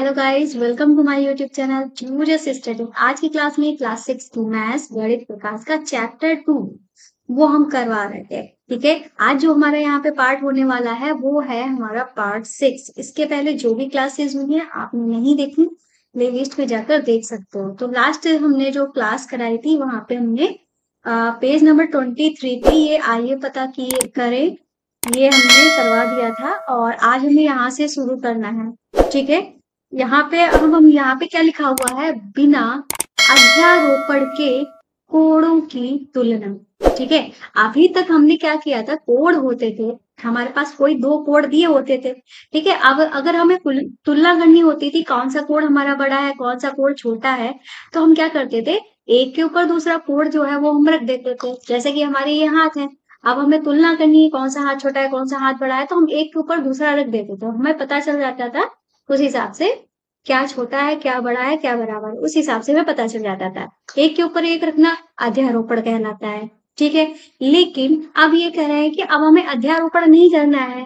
Hello guys, welcome to my YouTube channel just study. आज की class में class 6 की मैथ्स गणित प्रकाश का चैप्टर 2 वो हम करवा रहे थे। ठीक है, आज जो हमारा यहाँ पे पार्ट होने वाला है वो है हमारा पार्ट 6। इसके पहले जो भी क्लासेस हुई है आपने नहीं देखी, प्ले लिस्ट में जाकर देख सकते हो। तो लास्ट हमने जो क्लास कराई थी वहां पे हमने पेज नंबर 23 पे ये आइए पता किए करें ये हमने करवा दिया था, और आज हमें यहाँ से शुरू करना है। ठीक है, यहाँ पे अब हम यहाँ पे क्या लिखा हुआ है, बिना अध्यारोपण के कोणों की तुलना। ठीक है, अभी तक हमने क्या किया था, कोण होते थे हमारे पास, कोई दो कोण दिए होते थे। ठीक है, अब अगर हमें तुलना करनी होती थी कौन सा कोण हमारा बड़ा है कौन सा कोण छोटा है, तो हम क्या करते थे, एक के ऊपर दूसरा कोण जो है वो हम रख देते थे। जैसे कि हमारे ये हाथ है, अब हमें तुलना करनी है कौन सा हाथ छोटा है कौन सा हाथ बड़ा है, तो हम एक के ऊपर दूसरा रख देते थे, हमें पता चल जाता था उस हिसाब से क्या छोटा है क्या बड़ा है क्या बराबर है, उस हिसाब से हमें पता चल जाता था। एक के ऊपर एक रखना अध्यारोपण कहलाता है। ठीक है, लेकिन अब ये कह रहे हैं कि अब हमें अध्यारोपण नहीं करना है,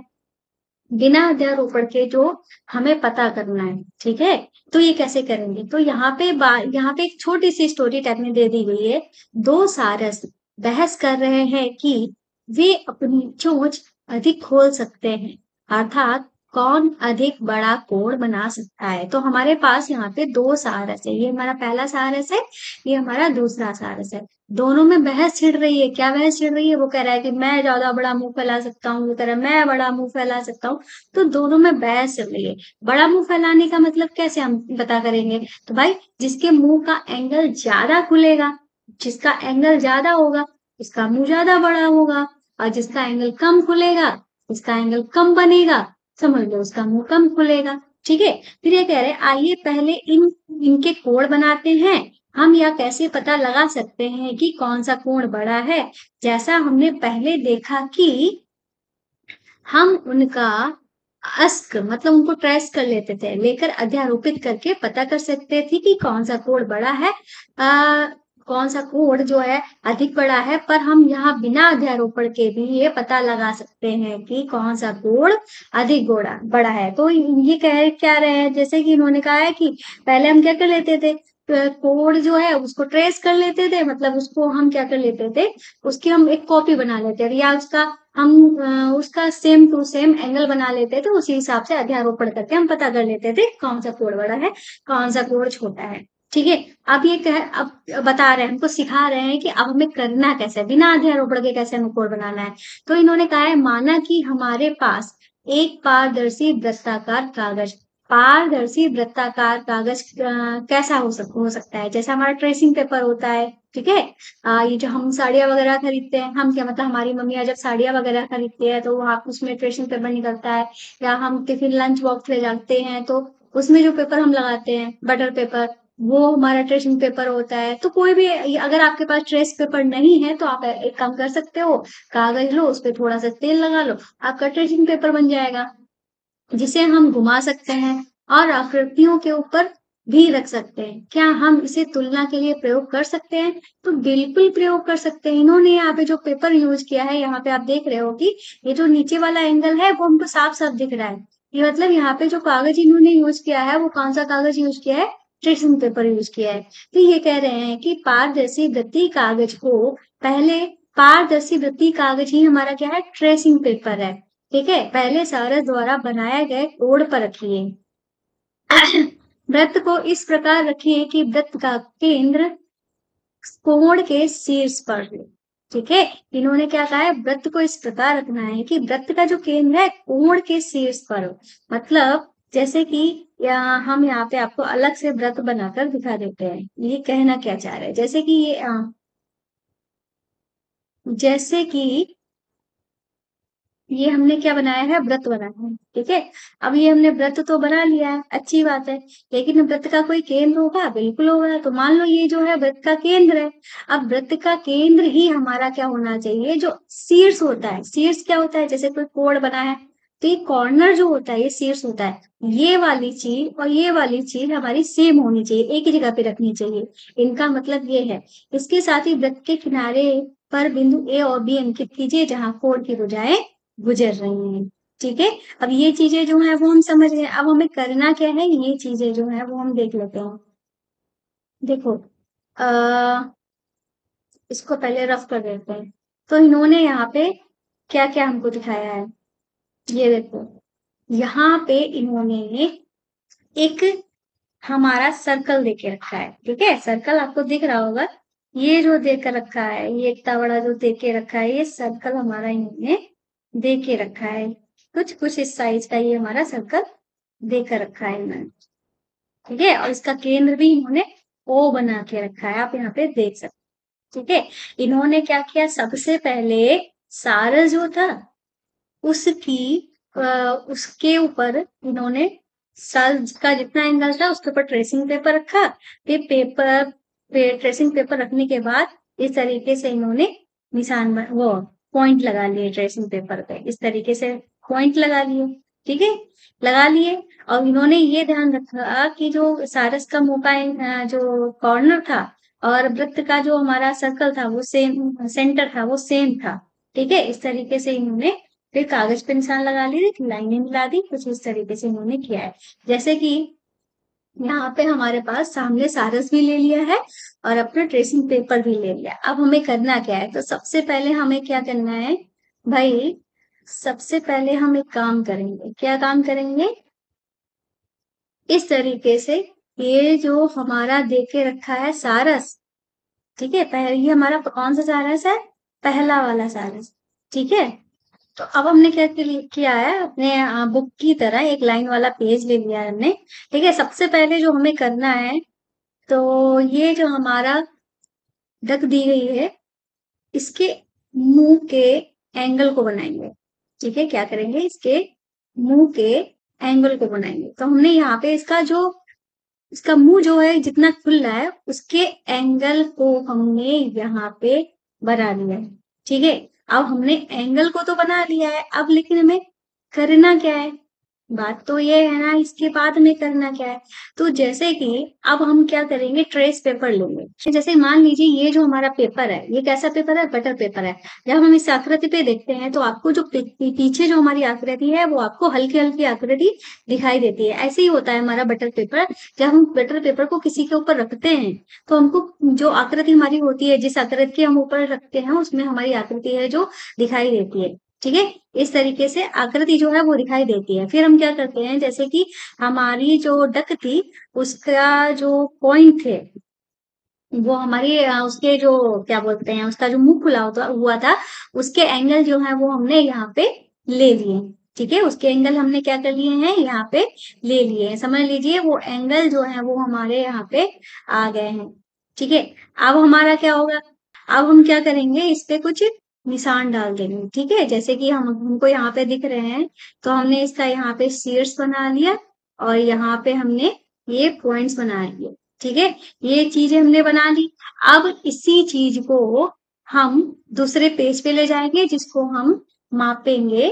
बिना अध्यारोपण के जो हमें पता करना है। ठीक है, तो ये कैसे करेंगे, तो यहाँ पे एक छोटी सी स्टोरी टाइप में दे दी गई है। दो सारस बहस कर रहे हैं कि वे अपनी चोंच अधिक खोल सकते हैं, अर्थात कौन अधिक बड़ा कोण बना सकता है। तो हमारे पास यहाँ पे दो सारस है, ये हमारा पहला सारस है, ये हमारा दूसरा सारस है। दोनों में बहस छिड़ रही है। क्या बहस छिड़ रही है, वो कह रहा है कि मैं ज्यादा बड़ा मुंह फैला सकता हूँ, वो कह रहा है मैं बड़ा मुंह फैला सकता हूँ। तो दोनों में बहस चल रही है। बड़ा मुंह फैलाने का मतलब कैसे हम पता करेंगे, तो भाई जिसके मुंह का एंगल ज्यादा खुलेगा, जिसका एंगल ज्यादा होगा उसका मुंह ज्यादा बड़ा होगा, और जिसका एंगल कम खुलेगा उसका एंगल कम बनेगा, समझ लो उसका मुंह कम खुलेगा। ठीक है, फिर ये कह रहे हैं आइए पहले इनके कोण बनाते हैं। हम यह कैसे पता लगा सकते हैं कि कौन सा कोण बड़ा है, जैसा हमने पहले देखा कि हम उनका अस्क मतलब उनको ट्रेस कर लेते थे, लेकर अध्यारोपित करके पता कर सकते थे कि कौन सा कोण बड़ा है, कौन सा कोण जो है अधिक बड़ा है। पर हम यहाँ बिना अध्यारोपण के भी ये पता लगा सकते हैं कि कौन सा कोण अधिक बड़ा है। तो ये कह क्या रहे हैं, जैसे कि इन्होंने कहा है कि पहले हम क्या कर लेते थे, कोड जो है उसको ट्रेस कर लेते थे, मतलब उसको हम क्या कर लेते थे, उसकी हम एक कॉपी बना लेते थे, या उसका सेम टू सेम एंगल बना लेते थे। उसी हिसाब से अध्यारोपण करके हम पता कर लेते थे कौन सा कोड बड़ा है कौन सा कोड छोटा है। ठीक है, अब बता रहे हैं, हमको सिखा रहे हैं कि अब हमें करना कैसे है, बिना अध्यारोपण के कैसे हमें कोड बनाना है। तो इन्होंने कहा है, माना कि हमारे पास एक पारदर्शी वृत्ताकार कागज, पारदर्शी वृत्ताकार कागज कैसा हो सकता है, जैसा हमारा ट्रेसिंग पेपर होता है। ठीक है, ये जो हम साड़ियाँ वगैरह खरीदते हैं, हम क्या मतलब हमारी मम्मियाँ जब साड़ियाँ वगैरह खरीदती है तो वहाँ उसमें ट्रेसिंग पेपर निकलता है, या हम टिफिन लंच बॉक्स ले जाते हैं तो उसमें जो पेपर हम लगाते हैं बटर पेपर, वो हमारा ट्रेसिंग पेपर होता है। तो कोई भी अगर आपके पास ट्रेस पेपर नहीं है तो आप एक काम कर सकते हो, कागज लो उस पर थोड़ा सा तेल लगा लो, आपका ट्रेसिंग पेपर बन जाएगा, जिसे हम घुमा सकते हैं और आकृतियों के ऊपर भी रख सकते हैं। क्या हम इसे तुलना के लिए प्रयोग कर सकते हैं, तो बिल्कुल प्रयोग कर सकते हैं। इन्होंने यहाँ पे जो पेपर यूज किया है, यहाँ पे आप देख रहे हो कि ये जो नीचे वाला एंगल है वो हमको साफ साफ दिख रहा है। ये मतलब यहाँ पे जो कागज इन्होंने यूज किया है वो कौन सा कागज यूज किया है, ट्रेसिंग पेपर यूज किया है। तो ये कह रहे हैं कि पारदर्शी वृत्तीय कागज को पहले, पारदर्शी वृत्तीय कागज ही हमारा क्या है, ट्रेसिंग पेपर है। ठीक है, पहले सारस द्वारा बनाए गए कोण पर रखिए। वृत्त को इस प्रकार रखिए कि वृत्त का केंद्र कोण के शीर्ष पर हो। ठीक है, इन्होंने क्या कहा है, वृत्त को इस प्रकार रखना है कि वृत्त का जो केंद्र है कोण के शीर्ष पर हो। मतलब जैसे कि हम यहाँ पे आपको अलग से वृत्त बनाकर दिखा देते हैं, ये कहना क्या चाह रहे हैं, जैसे कि जैसे कि ये हमने क्या बनाया है, व्रत बनाया है। ठीक है, अब ये हमने व्रत तो बना लिया है, अच्छी बात है, लेकिन व्रत का कोई केंद्र होगा, बिल्कुल होगा। तो मान लो ये जो है व्रत का केंद्र है, अब व्रत का केंद्र ही हमारा क्या होना चाहिए, जो शीर्ष होता है। शीर्ष क्या होता है, जैसे कोई कोण बना है तो ये कॉर्नर जो होता है ये शीर्ष होता है। ये वाली चीज और ये वाली चीज हमारी सेम होनी चाहिए, एक ही जगह पे रखनी चाहिए, इनका मतलब ये है। इसके साथ ही वृत्त के किनारे पर बिंदु ए और बी अंकित कीजिए जहां कोण की भुजाएं गुजर रही हैं। ठीक है। अब ये चीजें जो है वो हम समझ गए। अब हमें करना क्या है, ये चीजें जो है वो हम देख लेते हैं। देखो, आ, इसको पहले रफ कर देते हैं। तो इन्होंने यहाँ पे क्या क्या हमको दिखाया है, ये देखो। यहाँ पे इन्होंने एक हमारा सर्कल देके रखा है, ठीक है। सर्कल आपको दिख रहा होगा, ये जो देकर रखा है, ये इतना बड़ा जो देके रखा है, ये सर्कल हमारा इन्होंने दे के रखा है। कुछ कुछ इस साइज का ये हमारा सर्कल देकर रखा है इन्होंने, ठीक है। और इसका केंद्र भी इन्होंने ओ बना के रखा है, आप यहाँ पे देख सकते, ठीक है। इन्होंने क्या किया, सबसे पहले सारस जो था उसकी उसके ऊपर इन्होंने सारस का जितना एंगल था उसके ऊपर ट्रेसिंग पेपर रखा। फिर पेपर पे ट्रेसिंग पेपर रखने के बाद इस तरीके से इन्होंने वो पॉइंट लगा लिए ट्रेसिंग पेपर पे, इस तरीके से पॉइंट लगा लिए, ठीक है। लगा लिए। और इन्होंने ये ध्यान रखा कि जो सारस का मुंह का जो कॉर्नर था और वृत्त का जो हमारा सर्कल था वो सेम, सेंटर था वो सेम था, ठीक है। इस तरीके से इन्होंने फिर कागज पे निशान लगा लिए, लाइनें मिला दी, कुछ इस तरीके से इन्होंने किया है। जैसे कि यहाँ पे हमारे पास सामने सारस भी ले लिया है और अपना ट्रेसिंग पेपर भी ले लिया। अब हमें करना क्या है, तो सबसे पहले हमें क्या करना है भाई, सबसे पहले हम एक काम करेंगे। क्या काम करेंगे, इस तरीके से ये जो हमारा दे के रखा है सारस, ठीक है। पहले ये हमारा कौन सा सारस है, पहला वाला सारस, ठीक है। तो अब हमने क्या किया है, अपने बुक की तरह एक लाइन वाला पेज ले लिया है हमने, ठीक है। सबसे पहले जो हमें करना है, तो ये जो हमारा डक दी गई है, इसके मुंह के एंगल को बनाएंगे, ठीक है। क्या करेंगे, इसके मुंह के एंगल को बनाएंगे। तो हमने यहाँ पे इसका मुंह जो है जितना खुल रहा है उसके एंगल को हमने यहाँ पे बना लिया है, ठीक है। अब हमने एंगल को तो बना लिया है, अब लेकिन हमें करना क्या है, बात तो ये है ना, इसके बाद में करना क्या है। तो जैसे कि अब हम क्या करेंगे, ट्रेस पेपर लेंगे। जैसे मान लीजिए ये जो हमारा पेपर है, ये कैसा पेपर है, बटर पेपर है। जब हम इस आकृति पे देखते हैं तो आपको जो पीछे जो हमारी आकृति है वो आपको हल्की हल्की आकृति दिखाई देती है। ऐसे ही होता है हमारा बटर पेपर। जब हम बटर पेपर को किसी के ऊपर रखते हैं तो हमको जो आकृति हमारी होती है, जिस आकृति के हम ऊपर रखते हैं उसमें हमारी आकृति है जो दिखाई देती है, ठीक है। इस तरीके से आकृति जो है वो दिखाई देती है। फिर हम क्या करते हैं, जैसे कि हमारी जो डक थी उसका जो पॉइंट थे वो हमारी उसके जो क्या बोलते हैं, उसका जो मुंह खुला हुआ था उसके एंगल जो है वो हमने यहाँ पे ले लिए, ठीक है। उसके एंगल हमने क्या कर लिए हैं, यहाँ पे ले लिए हैं। समझ लीजिए वो एंगल जो है वो हमारे यहाँ पे आ गए हैं, ठीक है। अब हमारा क्या होगा, अब हम क्या करेंगे, इस पे कुछ निशान डाल देंगे, ठीक है। जैसे कि हम हमको यहाँ पे दिख रहे हैं, तो हमने इसका यहाँ पे शीर्ष बना लिया और यहाँ पे हमने ये पॉइंट्स बना लिए, ठीक है। ये चीजें हमने बना ली। अब इसी चीज को हम दूसरे पेज पे ले जाएंगे जिसको हम मापेंगे।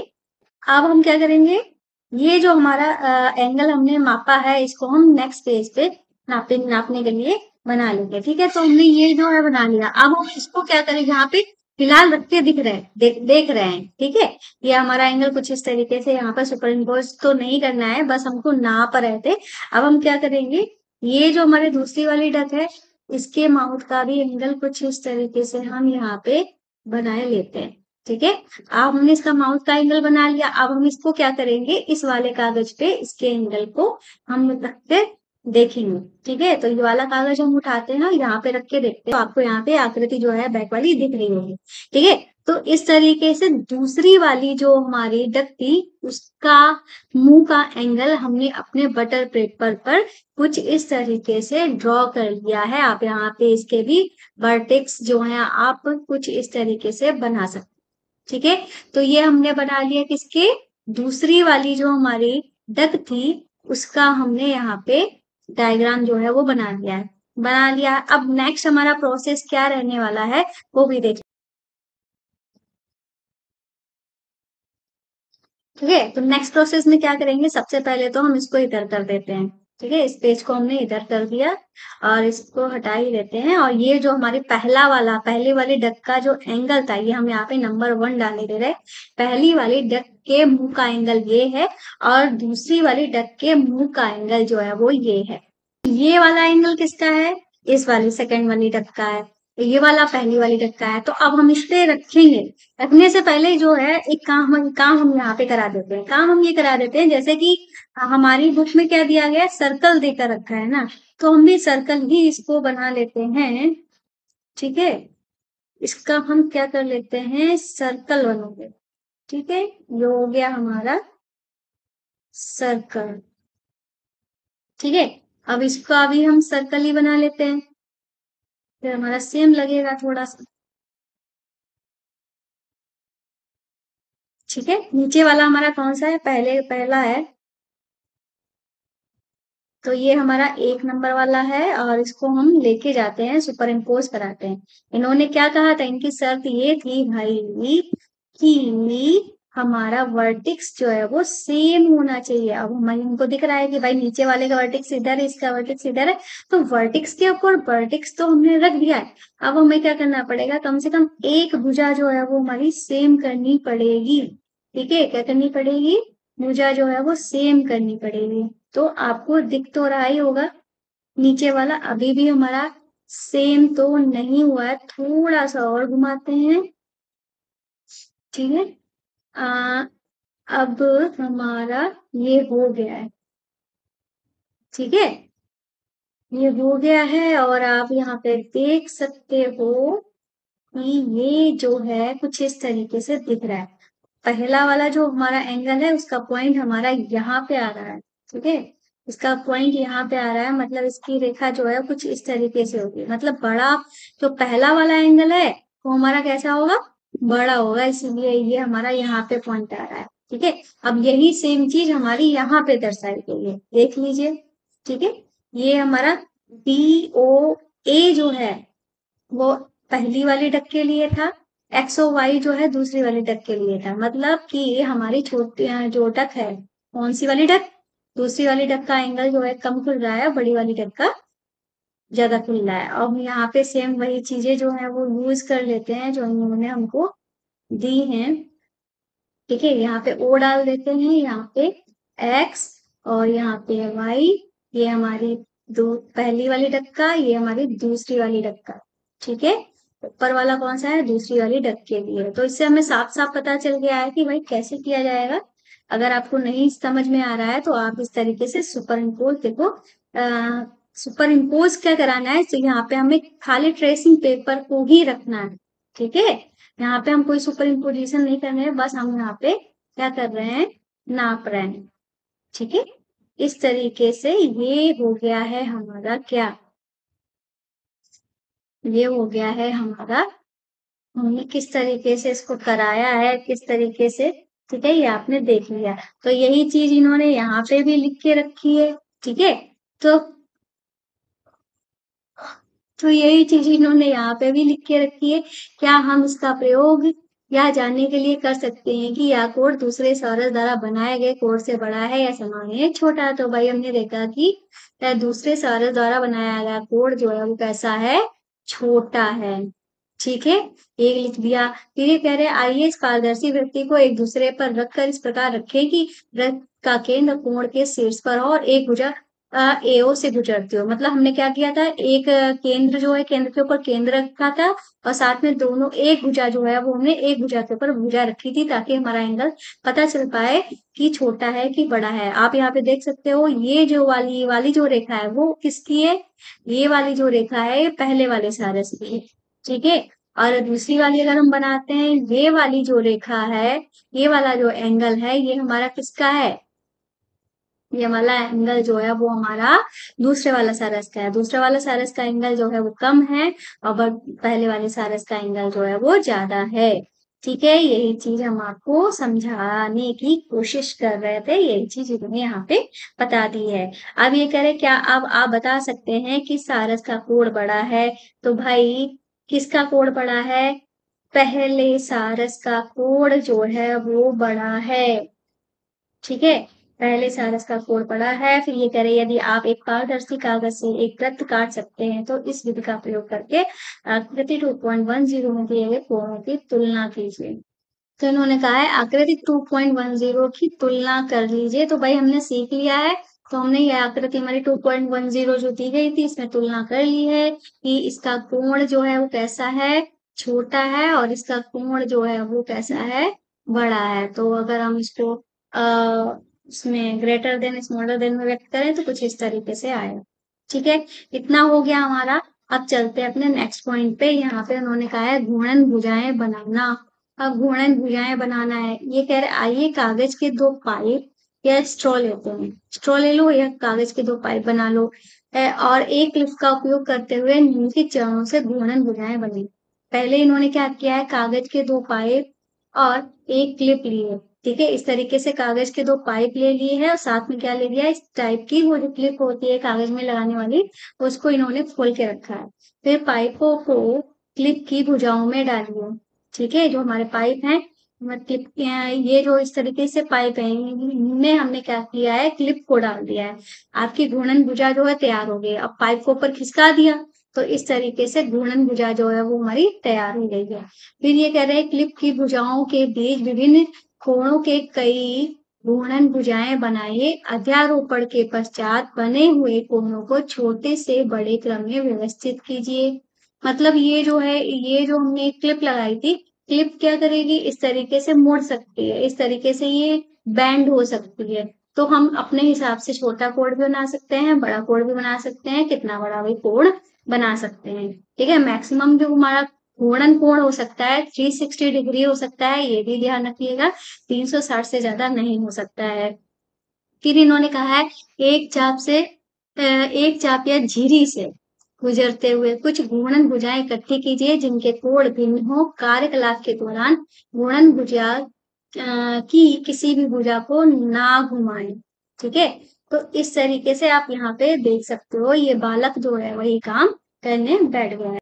अब हम क्या करेंगे, ये जो हमारा एंगल हमने मापा है इसको हम नेक्स्ट पेज पे नापने के लिए बना लेंगे, ठीक है। तो हमने ये जो है बना लिया। अब हम इसको क्या करेंगे, यहाँ पे फिलहाल रख के दिख रहे हैं, देख रहे हैं, ठीक है। ये हमारा एंगल कुछ इस तरीके से यहाँ पर सुपर इम्पोज तो नहीं करना है, बस हमको नाप रहे थे। अब हम क्या करेंगे, ये जो हमारी दूसरी वाली डक है इसके माउथ का भी एंगल कुछ इस तरीके से हम यहाँ पे बनाए लेते हैं, ठीक है। अब हमने इसका माउथ का एंगल बना लिया। अब हम इसको क्या करेंगे, इस वाले कागज पे इसके एंगल को हम रख के देखेंगे, ठीक है। तो ये वाला कागज हम उठाते हैं, यहाँ पे रख के देखते हैं, तो आपको यहाँ पे आकृति जो है बैक वाली दिख रही होगी, ठीक है। तो इस तरीके से दूसरी वाली जो हमारी डक थी उसका मुंह का एंगल हमने अपने बटर पेपर पर कुछ इस तरीके से ड्रॉ कर लिया है। आप यहाँ पे इसके भी वर्टेक्स जो है आप कुछ इस तरीके से बना सकते, ठीक है। तो ये हमने बना लिया किसके, दूसरी वाली जो हमारी डक थी उसका हमने यहाँ पे डायग्राम जो है वो बना लिया है, बना लिया। अब नेक्स्ट हमारा प्रोसेस क्या रहने वाला है वो भी देख, ठीक है। तो नेक्स्ट प्रोसेस में क्या करेंगे, सबसे पहले तो हम इसको इधर कर देते हैं, ठीक है, इस पेज को हमने इधर कर दिया और इसको हटा ही देते हैं। और ये जो हमारी पहले वाली डक का जो एंगल था, ये हम यहाँ पे नंबर 1 डाले दे रहे। पहली वाली डक के मुंह का एंगल ये है और दूसरी वाली डक के मुंह का एंगल जो है वो ये है। ये वाला एंगल किसका है? इस वाली सेकंड वाली डक का है। ये वाला पहली वाली डक का है। तो अब हम इस पे रखेंगे। रखने से पहले जो है एक काम हम यहाँ पे करा देते हैं। काम हम ये करा देते हैं, जैसे कि हमारी बुक में क्या दिया गया है, सर्कल देकर रखा है ना, तो हम भी सर्कल ही इसको बना लेते हैं। ठीक है, इसका हम क्या कर लेते हैं, सर्कल बनाओगे। ठीक है, ये हो गया हमारा सर्कल। ठीक है, अब इसका भी हम सर्कल ही बना लेते हैं, फिर हमारा सेम लगेगा थोड़ा सा। ठीक है, नीचे वाला हमारा कौन सा है, पहला है, तो ये हमारा 1 नंबर वाला है और इसको हम लेके जाते हैं, सुपर इम्पोज कराते हैं। इन्होंने क्या कहा था, इनकी शर्त ये थी भाई कि हमारा वर्टिक्स जो है वो सेम होना चाहिए। अब हमें इनको दिख रहा है कि भाई नीचे वाले का वर्टिक्स इधर है, इसका वर्टिक्स इधर है, तो वर्टिक्स के ऊपर वर्टिक्स तो हमने रख दिया है। अब हमें क्या करना पड़ेगा, कम से कम एक भुजा जो है वो हमारी सेम करनी पड़ेगी। ठीक है, क्या करनी पड़ेगी, भुजा जो है वो सेम करनी पड़ेगी। तो आपको दिख तो रहा ही होगा, नीचे वाला अभी भी हमारा सेम तो नहीं हुआ है, थोड़ा सा और घुमाते हैं। ठीक है, आ, अब हमारा ये हो गया है। ठीक है, ये हो गया है और आप यहाँ पे देख सकते हो कि ये जो है कुछ इस तरीके से दिख रहा है। पहला वाला जो हमारा एंगल है उसका पॉइंट हमारा यहाँ पे आ रहा है। ठीक है, इसका पॉइंट यहाँ पे आ रहा है, मतलब इसकी रेखा जो है कुछ इस तरीके से होगी। मतलब बड़ा जो पहला वाला एंगल है वो हमारा कैसा होगा, बड़ा होगा, इसलिए ये हमारा यहाँ पे पॉइंट आ रहा है। ठीक है, अब यही सेम चीज हमारी यहाँ पे दर्शाई गई है, देख लीजिए। ठीक है, ये हमारा BOA जो है वो पहली वाली डक के लिए था, XOY जो है दूसरी वाली डक के लिए था। मतलब कि ये हमारी छोटी जो डक है, कौन सी वाली डक, दूसरी वाली डक का एंगल जो है कम खुल रहा है, बड़ी वाली डक का ज्यादा खुल रहा है। अब यहाँ पे सेम वही चीजें जो है वो यूज कर लेते हैं जो इन्होंने हमको दी हैं। ठीक है, यहाँ पे O डाल देते हैं, यहाँ पे X और यहाँ पे Y। ये हमारी दो पहली वाली डक का, ये हमारी दूसरी वाली डक का। ठीक है, ऊपर वाला कौन सा है, दूसरी वाली डक के लिए। तो इससे हमें साफ साफ पता चल गया है कि भाई कैसे किया जाएगा। अगर आपको नहीं समझ में आ रहा है तो आप इस तरीके से सुपर इम्पोज देखो। सुपर इम्पोज क्या कराना है, तो यहाँ पे हमें खाली ट्रेसिंग पेपर को ही रखना है। ठीक है, यहाँ पे हम कोई सुपर इम्पोजिशन नहीं कर रहे हैं, बस हम यहाँ पे क्या कर रहे हैं, नाप रहे हैं। ठीक है, इस तरीके से ये हो गया है हमारा क्या, ये हो गया है हमारा, हमने किस तरीके से इसको कराया है, किस तरीके से। ठीक है, ये आपने देख लिया। तो यही चीज इन्होंने यहाँ पे भी लिख के रखी है। ठीक है, तो यही चीज इन्होंने यहाँ पे भी लिख के रखी है। क्या हम इसका प्रयोग यह जानने के लिए कर सकते हैं कि यह कोड दूसरे सौरस द्वारा बनाए गए कोड से बड़ा है या समान है, छोटा है? तो भाई हमने देखा कि दूसरे सौरस द्वारा बनाया गया कोड जो है वो कैसा है, छोटा है। ठीक है, एक लिख दिया। फिर ये कह रहे हैं आइए इस पारदर्शी व्यक्ति को एक दूसरे पर रखकर इस प्रकार रखें कि वृत्त का केंद्र कोण के शीर्ष पर हो और एक भुजा AO से गुजरती हो। मतलब हमने क्या किया था, एक केंद्र जो है, केंद्र के ऊपर केंद्र रखा था और साथ में दोनों एक भुजा जो है वो हमने एक भुजा के ऊपर भुजा रखी थी, ताकि हमारा एंगल पता चल पाए कि छोटा है कि बड़ा है। आप यहाँ पे देख सकते हो ये जो वाली जो रेखा है वो किसकी है, ये वाली जो रेखा है ये पहले वाले सारस की है। ठीक है, और दूसरी वाली अगर हम बनाते हैं, ये वाली जो रेखा है, ये वाला जो एंगल है ये हमारा किसका है, ये वाला एंगल जो है वो हमारा दूसरे वाला सारस का है। दूसरे वाला सारस का एंगल जो है वो कम है और पहले वाले सारस का एंगल जो है वो ज्यादा है। ठीक है, यही चीज हम आपको समझाने की कोशिश कर रहे थे, यही चीज इन्होंने यहाँ पे बता दी है। अब ये कह रहे क्या, अब आप बता सकते हैं कि सारस का कोण बड़ा है? तो भाई किसका कोण बड़ा है, पहले सारस का कोण जो है वो बड़ा है। ठीक है, पहले सारा इसका कोड पढ़ा है। फिर ये कह रहे यदि आप एक पारदर्शी कागज से एक वृत्त काट सकते हैं तो इस विधि का प्रयोग करके आकृति 2.10 में दिए गए कोणों की तुलना कीजिए। तो इन्होंने कहा है आकृति 2.10 की तुलना कर लीजिए। तो भाई हमने सीख लिया है। तो हमने ये आकृति हमारी 2.10 जो दी गई थी इसमें तुलना कर ली है कि इसका कोण जो है वो कैसा है, छोटा है, और इसका कोण जो है वो कैसा है, बड़ा है। तो अगर हम इसको इसमें ग्रेटर देन स्मॉलर देन में व्यक्त करें तो कुछ इस तरीके से आएगा। ठीक है, इतना हो गया हमारा। अब चलते हैं अपने नेक्स्ट पॉइंट पे। यहाँ पे उन्होंने कहा है घूर्णन भुजाएं बनाना। अब घूर्णन भुजाएं बनाना है। ये कह रहे आइए कागज के दो पाइप या स्ट्रॉ लेते हैं। स्ट्रॉ ले लो या कागज के दो पाइप बना लो और एक लिफ्ट का उपयोग करते हुए निम्नलिखित चरणों से घूर्णन भुजाएं बनी। पहले इन्होंने क्या किया है, कागज के दो पाइप और एक क्लिप लिए। ठीक है, इस तरीके से कागज के दो पाइप ले लिए हैं और साथ में क्या ले लिया, इस टाइप की वो जो क्लिप होती है कागज में लगाने वाली, उसको इन्होंने खोल के रखा है। फिर पाइपों को क्लिप की भुजाओं में डालिए। ठीक है, जो हमारे पाइप हैं मतलब ये जो इस तरीके से पाइप है इनमें हमने क्या किया है, क्लिप को डाल दिया है। आपकी घूर्णन भुजा जो है तैयार हो गई। अब पाइप को ऊपर खिसका दिया तो इस तरीके से घूर्णन भुजा जो है वो हमारी तैयार हो गई है। फिर ये कह रहे हैं क्लिप की भुजाओं के बीच विभिन्न कोणों के कई घूर्णन भुजाएं बनाइए। अध्यारोपण के पश्चात बने हुए कोणों को छोटे से बड़े क्रम में व्यवस्थित कीजिए। मतलब ये जो है, ये जो हमने क्लिप लगाई थी, क्लिप क्या करेगी, इस तरीके से मुड़ सकती है, इस तरीके से ये बैंड हो सकती है। तो हम अपने हिसाब से छोटा कोण भी बना सकते हैं, बड़ा कोण भी बना सकते हैं, कितना बड़ा भी कोण बना सकते हैं। ठीक है, मैक्सिमम जो हमारा घूर्णन कोण हो सकता है 360 डिग्री हो सकता है, ये भी ध्यान रखिएगा। 360 से ज्यादा नहीं हो सकता है। फिर इन्होंने कहा है एक चाप से एक चाप या झिरी से गुजरते हुए कुछ घूर्णन भुजाएं इकट्ठी कीजिए जिनके कोण भिन्न हो। कार्यकलाप के दौरान घूर्णन भुजा की किसी भी भुजा को ना घुमाएं। ठीक है, तो इस तरीके से आप यहाँ पे देख सकते हो ये बालक जो है वही काम करने बैठ गया है।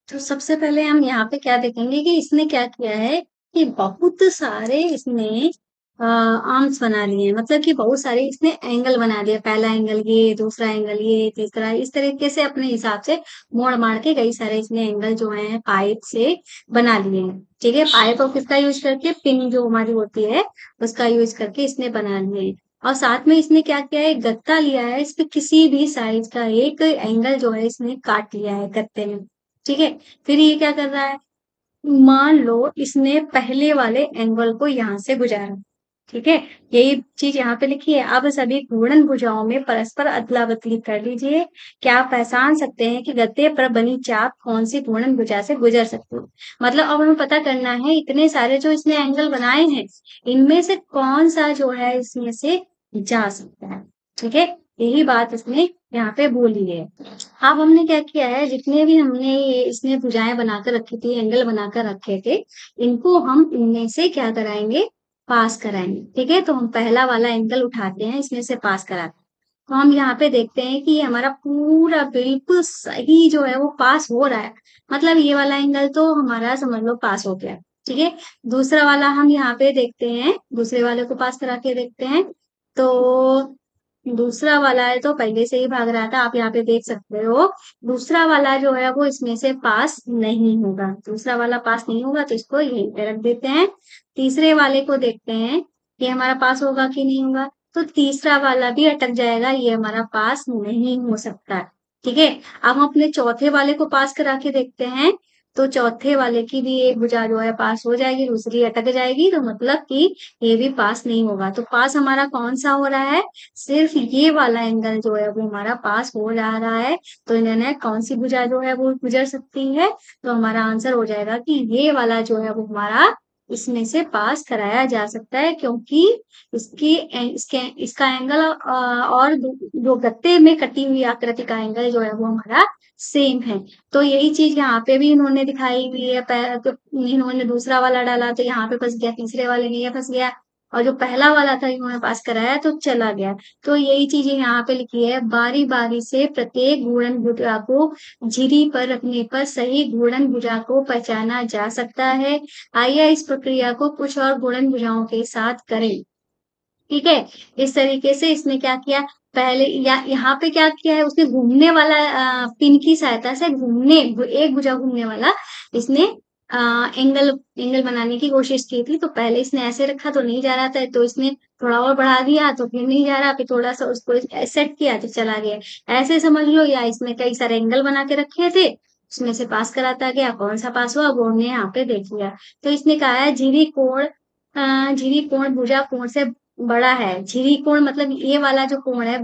तो सबसे पहले हम यहाँ पे क्या देखेंगे कि इसने क्या किया है कि बहुत सारे इसने आर्म्स बना लिए हैं। मतलब कि बहुत सारे इसने एंगल बना दिया, पहला एंगल ये, दूसरा एंगल ये, तीसरा, इस तरीके से अपने हिसाब से मोड़ मार के कई सारे इसने एंगल जो है पाइप से बना लिए हैं। ठीक है, पाइप और किसका यूज करके, पिन जो हमारी होती है उसका यूज करके इसने बना लिए हैं। और साथ में इसने क्या किया है, गत्ता लिया है, इस पे किसी भी साइज का एक एंगल जो है इसने काट लिया है गत्ते में। ठीक है, फिर ये क्या कर रहा है, मान लो इसने पहले वाले एंगल को यहाँ से गुजारा। ठीक है, यही चीज यहाँ पे लिखी है। अब सभी घूर्णन भुजाओं में परस्पर अदला बदली कर लीजिए। क्या आप पहचान सकते हैं कि गत्ते पर बनी चाप कौन सी घूर्णन भुजा से गुजर सकती है। मतलब अब हमें पता करना है इतने सारे जो इसने एंगल बनाए हैं इनमें से कौन सा जो है इसमें से जा सकता है। ठीक है, यही बात इसने यहाँ पे बोली है। अब हमने क्या किया है, जितने भी हमने ये इसमें भुजाएं बनाकर रखी थी, एंगल बनाकर रखे थे, इनको हम इनमें से क्या कराएंगे, पास कराएंगे। ठीक है, तो हम पहला वाला एंगल उठाते हैं, इसमें से पास कराते हैं। तो हम यहाँ पे देखते हैं कि हमारा पूरा बिल्कुल सही जो है वो पास हो रहा है। मतलब ये वाला एंगल तो हमारा समझ लो पास हो गया। ठीक है, दूसरा वाला हम यहाँ पे देखते हैं, दूसरे वाले को पास करा के देखते हैं। तो दूसरा वाला है तो पहले से ही भाग रहा था, आप यहाँ पे देख सकते हो। दूसरा वाला जो है वो इसमें से पास नहीं होगा, दूसरा वाला पास नहीं होगा तो इसको यहीं पे रख देते हैं। तीसरे वाले को देखते हैं कि हमारा पास होगा कि नहीं होगा। तो तीसरा वाला भी अटक जाएगा, ये हमारा पास नहीं हो सकता। ठीक है, अब हम अपने चौथे वाले को पास करा के देखते हैं। तो चौथे वाले की भी एक भुजा जो है पास हो जाएगी, दूसरी अटक जाएगी, तो मतलब कि ये भी पास नहीं होगा। तो पास हमारा कौन सा हो रहा है, सिर्फ ये वाला एंगल जो है वो हमारा पास हो जा रहा है। तो इन्होंने कौन सी भुजा जो है वो गुजर सकती है, तो हमारा आंसर हो जाएगा कि ये वाला जो है वो हमारा इसमें से पास कराया जा सकता है, क्योंकि इसका एंगल और जो गत्ते में कटी हुई आकृति का एंगल जो है वो हमारा सेम है। तो यही चीज यहाँ पे भी इन्होंने दिखाई हुई है। तो इन्होंने दूसरा वाला डाला तो यहाँ पे फंस गया, तीसरे वाले में ये फंस गया, और जो पहला वाला था इन्होंने पास कराया तो चला गया। तो यही चीजें यहाँ पे लिखी है, बारी बारी से प्रत्येक घूर्णन भुजा को झिरी पर रखने पर सही घूर्णन भुजा को पहचाना जा सकता है। आइए इस प्रक्रिया को कुछ और घूर्णन भुजाओं के साथ करें। ठीक है। इस तरीके से इसने क्या किया, पहले या यहाँ पे क्या किया है, उसने घूमने वाला पिन की सहायता से घूमने एक भुजा घूमने वाला इसने एंगल एंगल बनाने की कोशिश की थी। तो पहले इसने ऐसे रखा तो नहीं जा रहा था, तो इसने थोड़ा और बढ़ा दिया तो फिर नहीं जा रहा, फिर थोड़ा सा उसको सेट किया तो चला गया। ऐसे समझ लो, या इसने कई सारे एंगल बना के रखे थे, उसमें से पास कराता गया, कौन सा पास हुआ वो हमने यहाँ पे देख लिया। तो इसने कहा है झिरी कोण भुजा कोण से बड़ा है। झिरी कोण मतलब ये वाला जो कोण है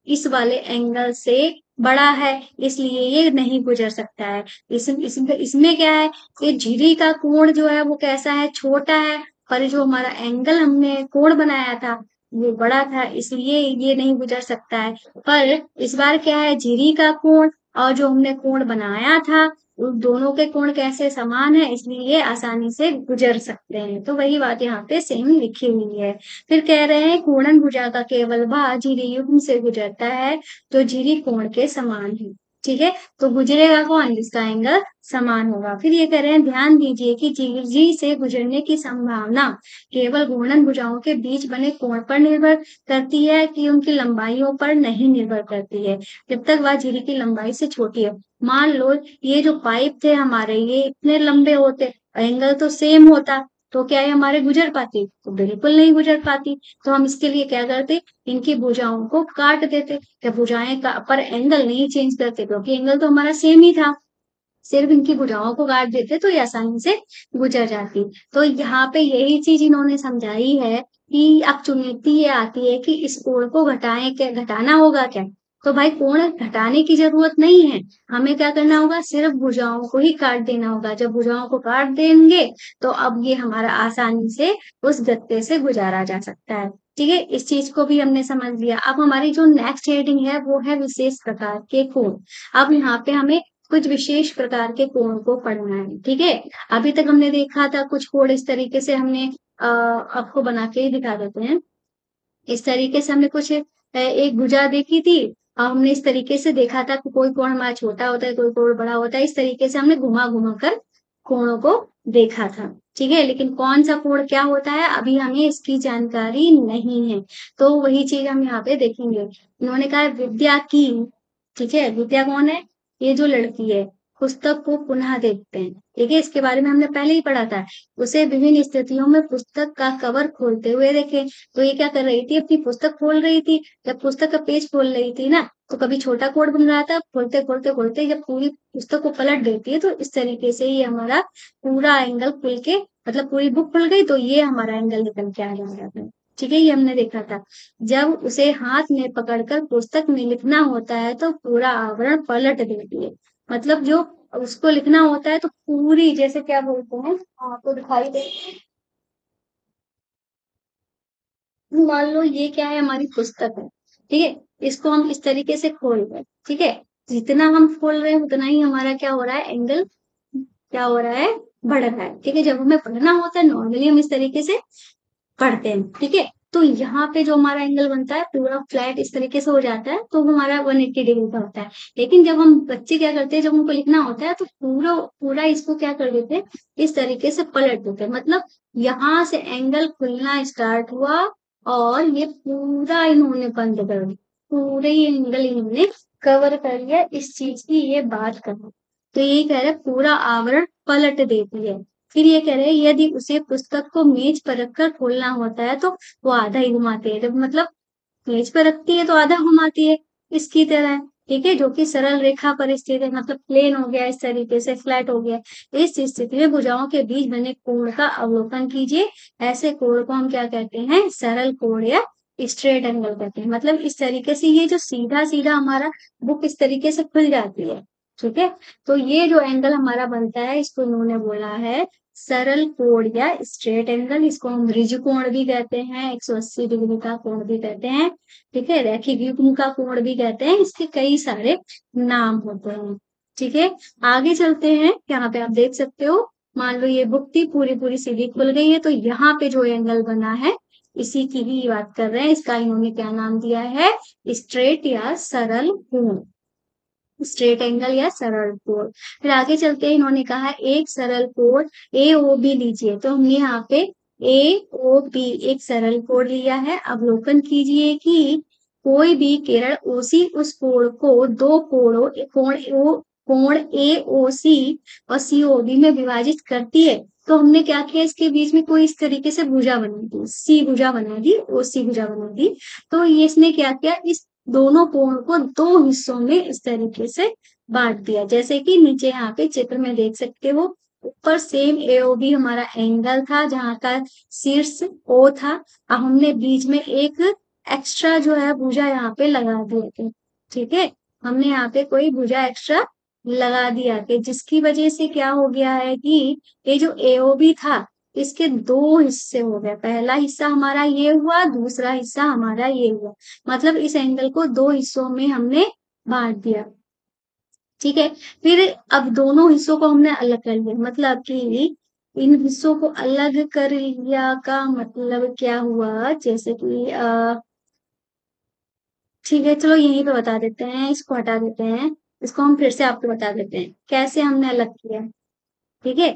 इस वाले एंगल से बड़ा है, इसलिए ये नहीं गुजर सकता है। इसमें क्या है, ये झिरी का कोण जो है वो कैसा है, छोटा है, पर जो हमारा एंगल हमने कोण बनाया था वो बड़ा था, इसलिए ये नहीं गुजर सकता है। पर इस बार क्या है, झिरी का कोण और जो हमने कोण बनाया था उन दोनों के कोण कैसे समान है, इसलिए ये आसानी से गुजर सकते हैं। तो वही बात यहाँ पे सेम लिखी हुई है। फिर कह रहे हैं घूर्णन भुजा का केवल भाग झिरी युग्म से गुजरता है जो झिरी कोण के समान है। ठीक है, तो गुजरेगा कौन, जिसका एंगल समान होगा। फिर ये कह रहे हैं ध्यान दीजिए कि झिरी से गुजरने की संभावना केवल घूर्णन भुजाओं के बीच बने कोण पर निर्भर करती है कि उनकी लंबाइयों पर नहीं निर्भर करती है, जब तक वह झिरी की लंबाई से छोटी है। मान लो ये जो पाइप थे हमारे ये इतने लंबे होते, एंगल तो सेम होता, तो क्या ये हमारे गुजर पाती, तो बिल्कुल नहीं गुजर पाती। तो हम इसके लिए क्या करते, इनकी भुजाओं को काट देते, या भुजाएं का पर एंगल नहीं चेंज करते, क्योंकि एंगल तो हमारा सेम ही था, सिर्फ इनकी भुजाओं को काट देते तो ये आसानी से गुजर जाती। तो यहाँ पे यही चीज इन्होंने समझाई है कि अब चुनौती ये आती है कि इस कोण को घटाएं, क्या घटाना होगा क्या। तो भाई कोण घटाने की जरूरत नहीं है, हमें क्या करना होगा, सिर्फ भुजाओं को ही काट देना होगा। जब भुजाओं को काट देंगे तो अब ये हमारा आसानी से उस गत्ते से गुजारा जा सकता है। ठीक है, इस चीज को भी हमने समझ लिया। अब हमारी जो नेक्स्ट हेडिंग है वो है विशेष प्रकार के कोण। अब यहाँ पे हमें कुछ विशेष प्रकार के कोण को पढ़ना है। ठीक है, अभी तक हमने देखा था कुछ कोण इस तरीके से हमने आपको बना के ही दिखा देते हैं। इस तरीके से हमने कुछ एक भुजा देखी थी और हमने इस तरीके से देखा था कि कोई कोण हमारा छोटा होता है, कोई कोण बड़ा होता है। इस तरीके से हमने घुमा घुमा कर कोणों को देखा था। ठीक है, लेकिन कौन सा कोण क्या होता है अभी हमें इसकी जानकारी नहीं है, तो वही चीज हम यहाँ पे देखेंगे। इन्होंने कहा है विद्या की, ठीक है, विद्या कौन है, ये जो लड़की है, पुस्तक को पुनः देखते हैं। ठीक है, इसके बारे में हमने पहले ही पढ़ा था। उसे विभिन्न स्थितियों में पुस्तक का कवर खोलते हुए देखे। तो ये क्या कर रही थी, अपनी पुस्तक खोल रही थी। जब पुस्तक का पेज खोल रही थी ना, तो कभी छोटा कोड बन रहा था, खोलते खोलते खोलते जब पूरी पुस्तक को पलट देती है तो इस तरीके से ये हमारा पूरा एंगल खुल के, मतलब पूरी बुक खुल गई तो ये हमारा एंगल निकल के आ जाएगा फिर। ठीक है, ये हमने देखा था। जब उसे हाथ में पकड़कर पुस्तक में लिखना होता है तो पूरा आवरण पलट देती है। मतलब जो उसको लिखना होता है तो पूरी, जैसे क्या बोलते हैं, आपको दिखाई दे, मान लो ये क्या है, हमारी पुस्तक है। ठीक है, इसको हम इस तरीके से खोल रहे हैं। ठीक है, जितना हम खोल रहे हैं उतना ही हमारा क्या हो रहा है, एंगल क्या हो रहा है, बढ़ रहा है। ठीक है, जब हमें पढ़ना होता है नॉर्मली हम इस तरीके से पढ़ते हैं। ठीक है, तो यहाँ पे जो हमारा एंगल बनता है पूरा फ्लैट इस तरीके से हो जाता है, तो वो हमारा 180 डिग्री का होता है। लेकिन जब हम बच्चे क्या करते हैं, जब उनको लिखना होता है तो पूरा पूरा इसको क्या कर देते हैं, इस तरीके से पलट देते हैं। मतलब यहाँ से एंगल खुलना स्टार्ट हुआ और ये पूरा इन्होंने बंद कर दिया, पूरे ही एंगल इन्होंने कवर कर लिया। इस चीज की ये बात करना, तो यही कह रहे हैं पूरा आवरण पलट देती है। फिर ये कह रहे हैं यदि उसे पुस्तक को मेज पर रखकर खोलना होता है तो वो आधा ही घुमाती है। जब मतलब मेज पर रखती है तो आधा घुमाती है, इसकी तरह। ठीक है, जो कि सरल रेखा पर स्थित है, मतलब प्लेन हो गया, इस तरीके से फ्लैट हो गया। इस स्थिति में भुजाओं के बीच बने कोण का अवलोकन कीजिए। ऐसे कोण को हम क्या कहते हैं, सरल कोण या स्ट्रेट एंगल कहते हैं। मतलब इस तरीके से ये जो सीधा सीधा हमारा बुक इस तरीके से खुल जाती है। ठीक है, तो ये जो एंगल हमारा बनता है इसको उन्होंने बोला है सरल कोण या स्ट्रेट एंगल। इसको हम ऋजु कोण भी कहते हैं, 180 डिग्री का कोण भी कहते हैं। ठीक है, रैखिक युग्म का कोण भी कहते हैं, इसके कई सारे नाम होते हैं। ठीक है, आगे चलते हैं। यहाँ पे आप देख सकते हो, मान लो ये बुक थी पूरी पूरी सीधी खुल गई है, तो यहाँ पे जो एंगल बना है इसी की ही बात कर रहे हैं। इसका इन्होंने क्या नाम दिया है, स्ट्रेट या सरल कोण, स्ट्रेट एंगल या सरल कोण। फिर आगे चलते हैं, इन्होंने कहा एक सरल कोण ए ओ बी लीजिए। तो हमने यहाँ पे ए ओ बी एक सरल कोण लिया है। अवलोकन कीजिए कि कोई भी किरण ओसी उस कोण को दो कोण ए ओ सी और सी ओ बी में विभाजित करती है। तो हमने क्या किया, इसके बीच में कोई इस तरीके से भुजा बना दी, सी भुजा बना दी, ओ सी भुजा बना दी। तो ये इसने क्या किया, इस दोनों कोण को दो हिस्सों में इस तरीके से बांट दिया, जैसे कि नीचे यहाँ पे चित्र में देख सकते हो। ऊपर सेम एओबी हमारा एंगल था जहाँ का शीर्ष ओ था। अब हमने बीच में एक एक्स्ट्रा जो है भुजा यहाँ पे लगा दिया थे। ठीक है, हमने यहाँ पे कोई भुजा एक्स्ट्रा लगा दिया कि जिसकी वजह से क्या हो गया है कि ये जो एओबी था इसके दो हिस्से हो गए। पहला हिस्सा हमारा ये हुआ, दूसरा हिस्सा हमारा ये हुआ। मतलब इस एंगल को दो हिस्सों में हमने बांट दिया। ठीक है, फिर अब दोनों हिस्सों को हमने अलग कर लिया, मतलब कि इन हिस्सों को अलग कर लिया का मतलब क्या हुआ, जैसे कि ठीक है, चलो यहीं पे बता देते हैं, इसको हटा देते हैं, इसको हम फिर से आपको बता देते हैं कैसे हमने अलग किया। ठीक है,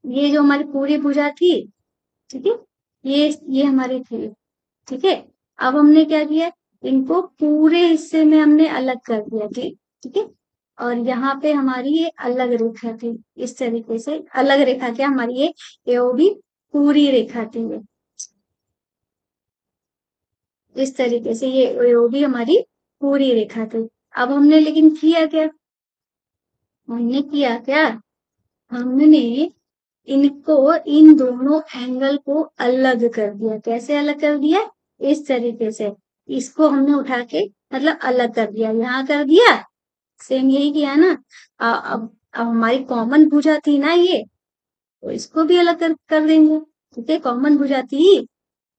ये जो हमारी पूरी भुजा थी, ठीक है, ये हमारी थी। ठीक है, अब हमने क्या किया, इनको पूरे हिस्से में हमने अलग कर दिया। ठीक है, और यहाँ पे हमारी ये अलग रेखा थी, इस तरीके से अलग रेखा क्या हमारी ये एओबी पूरी रेखा थी ये, इस तरीके से ये एओबी हमारी पूरी रेखा थी। अब हमने लेकिन किया क्या, हमने किया क्या, हमने इनको इन दोनों एंगल को अलग कर दिया। कैसे अलग कर दिया, इस तरीके से इसको हमने उठा के मतलब अलग कर दिया, यहाँ कर दिया, सेम यही किया ना। अब हमारी कॉमन भुजा थी ना ये, तो इसको भी अलग कर देंगे। ठीक है, कॉमन भुजा थी,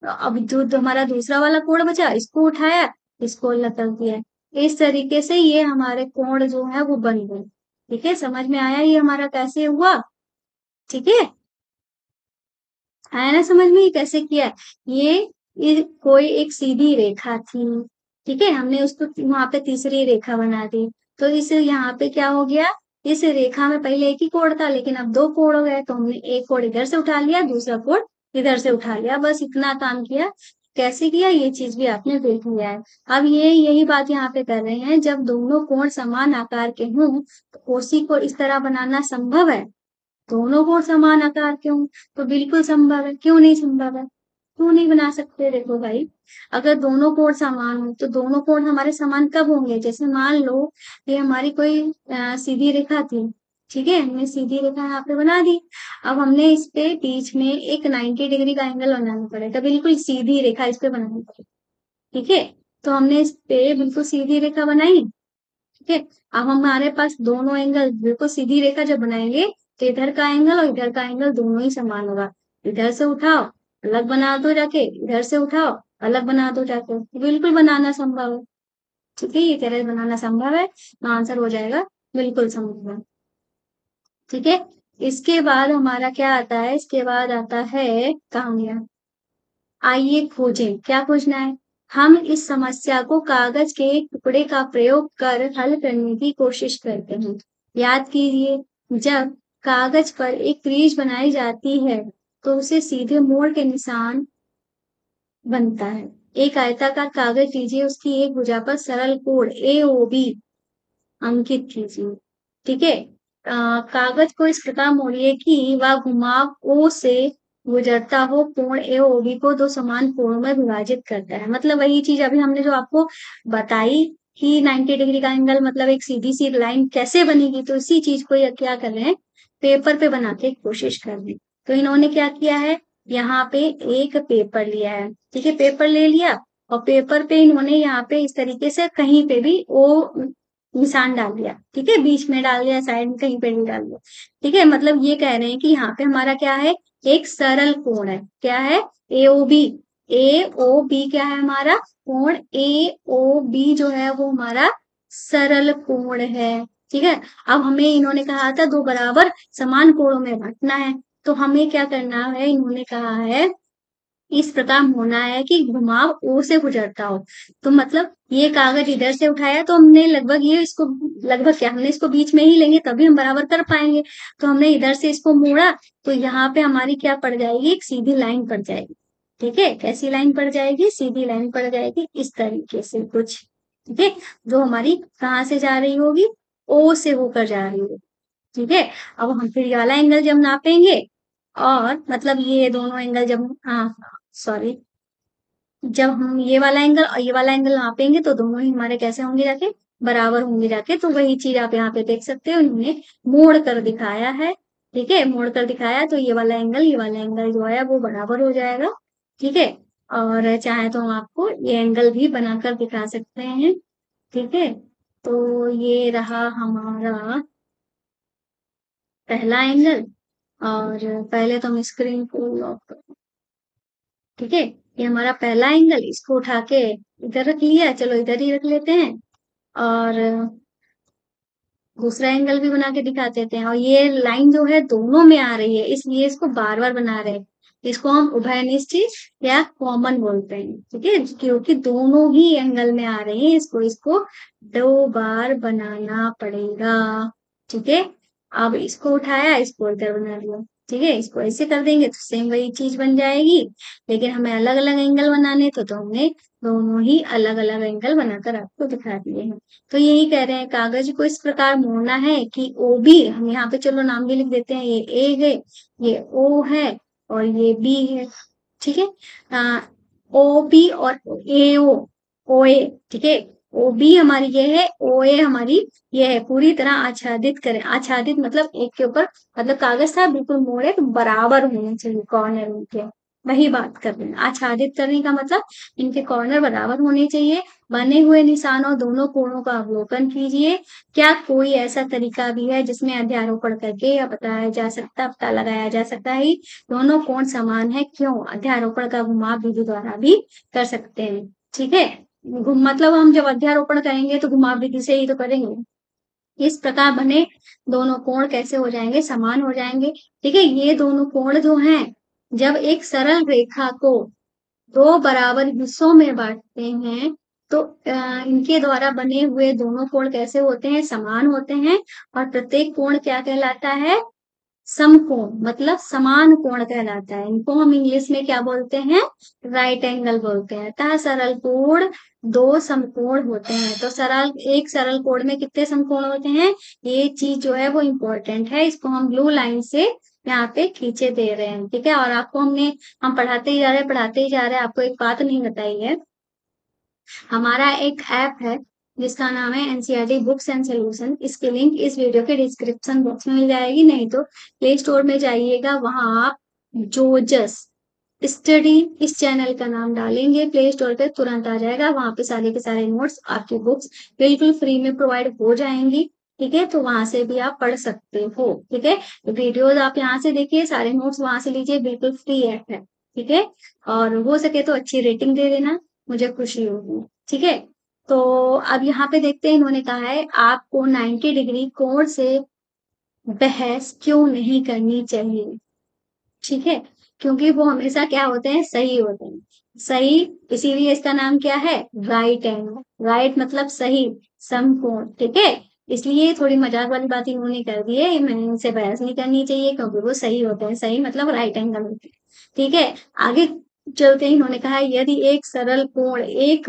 अब जो हमारा दूसरा वाला कोण बचा इसको उठाया, इसको अलग कर दिया। इस तरीके से ये हमारे कोण जो है वो बन गए। ठीक है, समझ में आया ये हमारा कैसे हुआ। ठीक है, आया ना समझ में ये कैसे किया। ये कोई एक सीधी रेखा थी, ठीक है, हमने उसको वहां पे तीसरी रेखा बना दी। तो इस यहाँ पे क्या हो गया, इस रेखा में पहले एक ही कोण था लेकिन अब दो कोण हो गए, तो हमने एक कोण इधर से उठा लिया, दूसरा कोण इधर से उठा लिया, बस इतना काम किया। कैसे किया ये चीज भी आपने देख लिया है। अब ये यही बात यहाँ पे कर रहे हैं, जब दोनों कोण समान आकार के हों तो ओसी को इस तरह बनाना संभव है। दोनों कोण समान आकार के हों तो बिल्कुल संभव है, क्यों नहीं संभव है, क्यों नहीं बना सकते। देखो भाई, अगर दोनों कोण समान हो तो दोनों कोण हमारे समान कब होंगे, जैसे मान लो ये हमारी कोई सीधी रेखा थी। ठीक है, हमने सीधी रेखा यहाँ पे बना दी। अब हमने इस पे बीच में एक 90 डिग्री का एंगल बनाना पड़ेगा, बिल्कुल सीधी रेखा इस पे बनानी पड़ेगी। ठीक है, तो हमने इस पे बिल्कुल सीधी रेखा बनाई। ठीक है, अब हमारे पास दोनों एंगल बिल्कुल सीधी रेखा जब बनाएंगे तो इधर का एंगल और इधर का एंगल दोनों ही समान होगा। इधर से उठाओ अलग बना दो जाके, इधर से उठाओ अलग बना दो जाके, बिल्कुल बनाना संभव है। ठीक है, ये तरह बनाना संभव है, तो आंसर हो जाएगा बिल्कुल संभव है। ठीक है, इसके बाद हमारा क्या आता है, इसके बाद आता है कहानियां। आइए खोजें, क्या खोजना है, हम इस समस्या को कागज के एक टुकड़े का प्रयोग कर हल करने की कोशिश करते हैं। याद कीजिए, जब कागज पर एक क्रीज बनाई जाती है तो उसे सीधे मोड़ के निशान बनता है। एक आयताकार कागज लीजिए, उसकी एक भुजा पर सरल कोण ए ओ बी अंकित कीजिए। ठीक है, कागज को इस प्रकार मोड़िए कि वह घुमाव ओ से गुजरता हो कोण ए ओ बी को दो समान कोणों में विभाजित करता है। मतलब वही चीज अभी हमने जो आपको बताई कि 90 डिग्री का एंगल मतलब एक सीधी सी लाइन कैसे बनेगी, तो इसी चीज को ये क्या कर रहे हैं, पेपर पे बना के कोशिश कर रहे हैं। तो इन्होंने क्या किया है, यहाँ पे एक पेपर लिया है। ठीक है, पेपर ले लिया और पेपर पे इन्होंने यहाँ पे इस तरीके से कहीं पे भी ओ निशान डाल दिया। ठीक है, बीच में डाल दिया, साइड में कहीं पे नहीं डाल दिया। ठीक है, मतलब ये कह रहे हैं कि यहाँ पे हमारा क्या है, एक सरल कोण है। क्या है, ए ओ बी। ए ओ बी क्या है हमारा कोण, ए ओ बी जो है वो हमारा सरल कोण है। ठीक है, अब हमें इन्होंने कहा था दो बराबर समान कोणों में बांटना है, तो हमें क्या करना है, इन्होंने कहा है इस प्रकार होना है कि घुमाव ओ से गुजरता हो। तो मतलब ये कागज इधर से उठाया तो हमने लगभग ये इसको लगभग क्या हमने इसको बीच में ही लेंगे तभी हम बराबर कर पाएंगे। तो हमने इधर से इसको मोड़ा तो यहाँ पे हमारी क्या पड़ जाएगी, एक सीधी लाइन पड़ जाएगी। ठीक है, कैसी लाइन पड़ जाएगी, सीधी लाइन पड़ जाएगी इस तरीके से कुछ। ठीक है, जो हमारी कहाँ से जा रही होगी, ओ से होकर जा रही होगी। ठीक है, अब हम फिर ये वाला एंगल जब नापेंगे और मतलब ये दोनों एंगल जब सॉरी जब हम ये वाला एंगल और ये वाला एंगल नापेंगे तो दोनों ही हमारे कैसे होंगे, जाके बराबर होंगे जाके। तो वही चीज आप यहाँ पे देख सकते हो, इन्होंने मोड़ कर दिखाया है। ठीक है, मोड़ कर दिखाया तो ये वाला एंगल जो है वो बराबर हो जाएगा। ठीक है, और चाहे तो हम आपको ये एंगल भी बनाकर दिखा सकते हैं। ठीक है, तो ये रहा हमारा पहला एंगल। और पहले तो हम स्क्रीन को लॉक कर, ठीक है, ये हमारा पहला एंगल, इसको उठा के इधर रख लिया, चलो इधर ही रख लेते हैं। और दूसरा एंगल भी बना के दिखा देते हैं। और ये लाइन जो है दोनों में आ रही है इसलिए इसको बार बार बना रहे हैं। इसको हम उभयनिष्ठ या कॉमन बोलते हैं। ठीक है, क्योंकि दोनों ही एंगल में आ रहे हैं, इसको इसको 2 बार बनाना पड़ेगा। ठीक है, अब इसको उठाया, इसको इधर बना लिया। ठीक है, इसको ऐसे कर देंगे तो सेम वही चीज बन जाएगी। लेकिन हमें अलग अलग एंगल बनाने तो हमने दोनों ही अलग अलग एंगल बनाकर आपको दिखा दिए हैं। तो यही कह रहे हैं, कागज को इस प्रकार मोड़ना है कि ओ बी, हम यहाँ पे चलो नाम भी लिख देते हैं, ये ए है, ये ओ है और ये बी है। ठीक है, ओ बी और ए ओ, ओ ए। ठीक है, ओ बी हमारी ये है, ओ ए हमारी ये है। पूरी तरह आच्छादित करें, आच्छादित मतलब एक के ऊपर, मतलब कागज था बिल्कुल मोड़े तो बराबर होने चाहिए कॉर्नर उनके। वही बात कर रहे हैं, आच्छादित करने का मतलब इनके कॉर्नर बराबर होने चाहिए। बने हुए निशानों दोनों कोणों का अवलोकन कीजिए। क्या कोई ऐसा तरीका भी है जिसमें अध्यारोपण करके यह बताया जा सकता, पता लगाया जा सकता है दोनों कोण समान है क्यों? अध्यारोपण का घुमाव विधि द्वारा भी कर सकते हैं। ठीक है, मतलब हम जब अध्यारोपण करेंगे तो घुमाव विधि से ही तो करेंगे। इस प्रकार बने दोनों कोण कैसे हो जाएंगे, समान हो जाएंगे। ठीक है, ये दोनों कोण जो हैं जब एक सरल रेखा को 2 बराबर हिस्सों में बांटते हैं तो इनके द्वारा बने हुए दोनों कोण कैसे होते हैं, समान होते हैं। और प्रत्येक कोण क्या कहलाता है, समकोण, मतलब समान कोण कहलाता है। इनको हम इंग्लिश में क्या बोलते हैं, राइट एंगल बोलते हैं। अतः सरल कोण 2 समकोण होते हैं। तो एक सरल कोण में कितने समकोण होते हैं, ये चीज जो है वो इम्पोर्टेंट है। इसको हम ब्लू लाइन से यहाँ पे खींचे दे रहे हैं। ठीक है, और आपको हम पढ़ाते ही जा रहे हैं, पढ़ाते ही जा रहे हैं। आपको एक बात नहीं बताई है, हमारा एक ऐप है जिसका नाम है एनसीईआरटी बुक्स एंड सॉल्यूशन। इसकी लिंक इस वीडियो के डिस्क्रिप्शन बॉक्स में मिल जाएगी, नहीं तो प्ले स्टोर में जाइएगा, वहां आप जोजस स्टडी इस चैनल का नाम डालेंगे, प्ले स्टोर पे तुरंत आ जाएगा। वहां पे सारे के सारे नोट्स, आपकी बुक्स बिल्कुल फ्री में प्रोवाइड हो जाएंगी। ठीक है, तो वहां से भी आप पढ़ सकते हो। ठीक है, वीडियोज आप यहाँ से देखिए, सारे नोट्स वहां से लीजिए, बिल्कुल फ्री ऐप है। ठीक है, और हो सके तो अच्छी रेटिंग दे देना, मुझे खुशी होगी। ठीक है, तो अब यहाँ पे देखते हैं, इन्होंने कहा है आपको 90 डिग्री कोण से बहस क्यों नहीं करनी चाहिए। ठीक है, क्योंकि वो हमेशा क्या होते हैं, सही होते हैं। सही, इसीलिए इसका नाम क्या है, राइट एंगल। राइट मतलब सही, समकोण। ठीक है, इसलिए थोड़ी मजाक वाली बात इन्होंने कर दी है, मैंने इनसे बहस नहीं करनी चाहिए क्योंकि वो सही होते हैं। सही मतलब राइट एंगल होते हैं। ठीक है, आगे चलते ही इन्होंने कहा यदि एक सरल कोण एक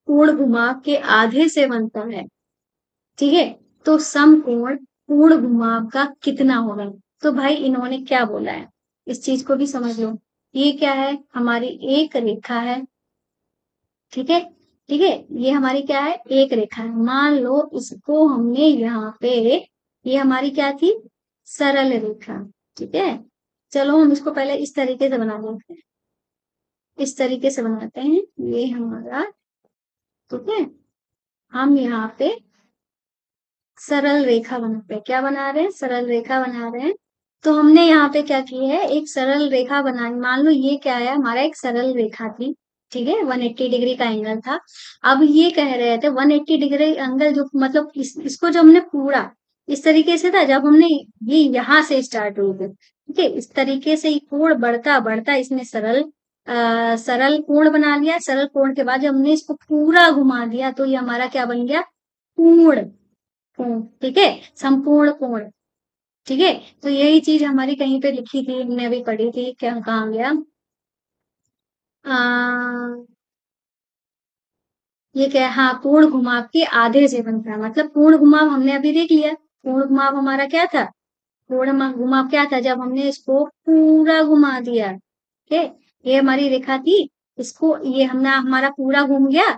पूर्ण घुमाव के आधे से बनता है, ठीक है, तो समकोण पूर्ण घुमाव का कितना होगा। तो भाई इन्होंने क्या बोला है, इस चीज को भी समझ लो। ये क्या है, हमारी एक रेखा है। ठीक है, ठीक है, ये हमारी क्या है, एक रेखा है। मान लो इसको हमने यहाँ पे, ये हमारी क्या थी, सरल रेखा। ठीक है, चलो हम इसको पहले इस तरीके से बना लेते हैं, इस तरीके से बनाते हैं। ये हमारा, ठीक है, हम यहाँ पे सरल रेखा बनाते हैं। क्या बना रहे हैं, सरल रेखा बना रहे हैं। तो हमने यहाँ पे क्या की है, एक सरल रेखा बनानी। मान लो ये क्या है, हमारा एक सरल रेखा थी। ठीक है, 180 डिग्री का एंगल था। अब ये कह रहे थे 180 डिग्री एंगल जो मतलब इसको जो हमने पूरा इस तरीके से था, जब हमने ये यहाँ से स्टार्ट हुई थी। ठीक है, इस तरीके से कोण बढ़ता बढ़ता इसमें सरल सरल कोण बना लिया। सरल कोण के बाद जब हमने इसको पूरा घुमा दिया तो ये हमारा क्या बन गया, पूर्ण कोण। ठीक है, संपूर्ण कोण। ठीक है, तो यही चीज हमारी कहीं पे लिखी थी, हमने अभी पढ़ी थी, क्या कहाँ गया, आ, ये क्या है, हाँ, पूर्ण घुमाव के आधे से बनता है। मतलब पूर्ण घुमाव हमने अभी देख लिया। पूर्ण घुमाव हमारा क्या था, पूर्ण घुमाव क्या था, जब हमने इसको पूरा घुमा दिया। ठीक है, ये हमारी रेखा थी, इसको ये हमने हमारा पूरा घूम गया।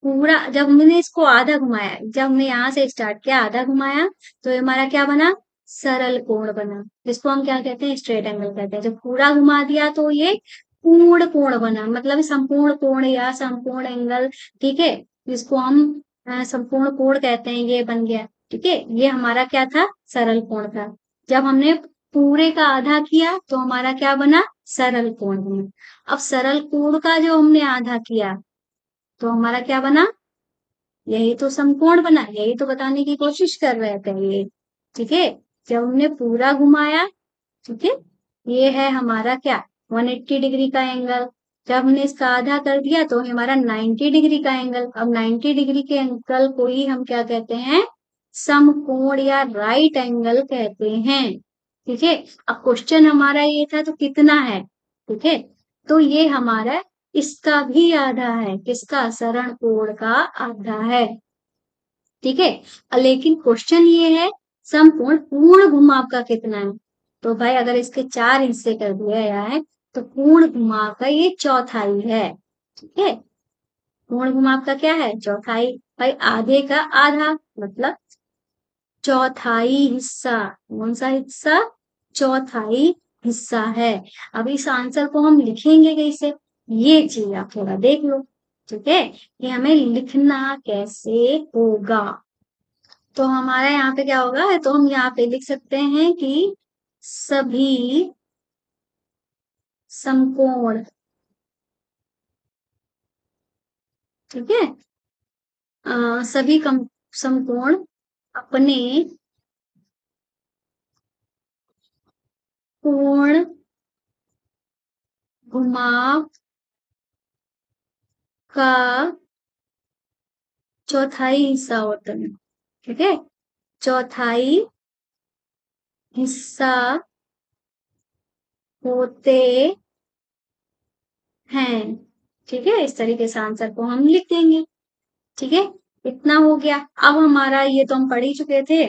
पूरा जब हमने इसको आधा घुमाया, जब हमने यहाँ से स्टार्ट किया आधा घुमाया, तो ये हमारा क्या बना, सरल कोण बना, जिसको हम क्या कहते हैं, स्ट्रेट एंगल कहते हैं। जब पूरा घुमा दिया तो ये पूर्ण कोण बना, मतलब संपूर्ण कोण या संपूर्ण एंगल। ठीक है, जिसको हम संपूर्ण कोण कहते हैं, ये बन गया। ठीक है, ये हमारा क्या था, सरल कोण था। जब हमने पूरे का आधा किया तो हमारा क्या बना, सरल कोण बना। अब सरल कोण का जो हमने आधा किया तो हमारा क्या बना, यही तो समकोण बना। यही तो बताने की कोशिश कर रहे थे ये। ठीक है, जब हमने पूरा घुमाया, ठीक है, ये है हमारा क्या, 180 डिग्री का एंगल। जब हमने इसका आधा कर दिया तो हमारा 90 डिग्री का एंगल। अब 90 डिग्री के एंगल को ही हम क्या कहते हैं, समकोण या राइट एंगल कहते हैं। ठीक है, अब क्वेश्चन हमारा ये था तो कितना है। ठीक है, तो ये हमारा इसका भी आधा है, किसका, सरल कोण का आधा है। ठीक है, लेकिन क्वेश्चन ये है समकोण पूर्ण घुमाव का कितना है। तो भाई अगर इसके 4 हिस्से कर दिया गया है तो पूर्ण घुमाव का ये चौथाई है। ठीक है, पूर्ण घुमाव का क्या है, चौथाई। भाई आधे का आधा मतलब चौथाई हिस्सा। कौन सा हिस्सा, चौथाई हिस्सा है। अब इस आंसर को हम लिखेंगे कैसे, ये चीज आप थोड़ा देख लो। ठीक है, कि हमें लिखना कैसे होगा। तो हमारा यहाँ पे क्या होगा, तो हम यहाँ पे लिख सकते हैं कि सभी समकोण, ठीक है, सभी समकोण अपने कोण घुमाव का चौथाई हिस्सा होता है। ठीक है, चौथाई हिस्सा होते हैं। ठीक है, इस तरीके से आंसर को हम लिख देंगे। ठीक है, इतना हो गया। अब हमारा ये तो हम पढ़ ही चुके थे।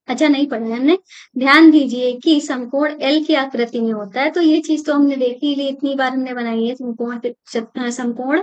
अच्छा, नहीं पढ़ा है हमने। ध्यान दीजिए कि समकोण एल की आकृति में होता है, तो ये चीज तो हमने देखी ली, इतनी बार हमने बनाई है। समकोण,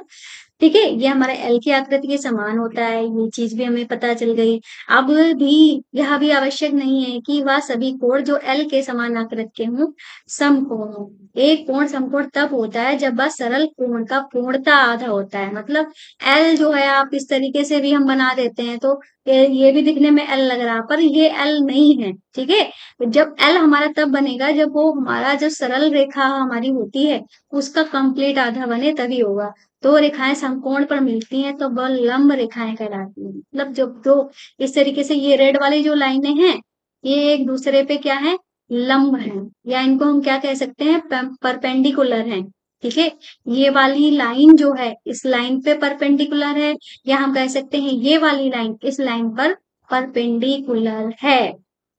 ठीक है, ये हमारे एल की आकृति के समान होता है, ये चीज भी हमें पता चल गई। अब भी यह भी आवश्यक नहीं है कि वह सभी कोण जो एल के समान आकृति के हों समकोण हो। एक कोण समकोण तब होता है जब वह सरल कोण का पूर्णता आधा होता है। मतलब एल जो है, आप इस तरीके से भी हम बना देते हैं तो ये भी दिखने में एल लग रहा, पर ये एल नहीं है। ठीक है, जब एल हमारा तब बनेगा जब वो हमारा जो सरल रेखा हमारी होती है उसका कंप्लीट आधा बने, तभी होगा। दो रेखाएं समकोण पर मिलती हैं तो वह लंब रेखाएं कहलाती हैं। मतलब जब दो इस तरीके से, ये रेड वाली जो लाइनें हैं ये एक दूसरे पे क्या है, लंब है, या इनको हम क्या कह सकते हैं, परपेंडिकुलर हैं। ठीक है, ये वाली लाइन जो है इस लाइन पे परपेंडिकुलर है, या हम कह सकते हैं ये वाली लाइन इस लाइन पर परपेंडिकुलर है।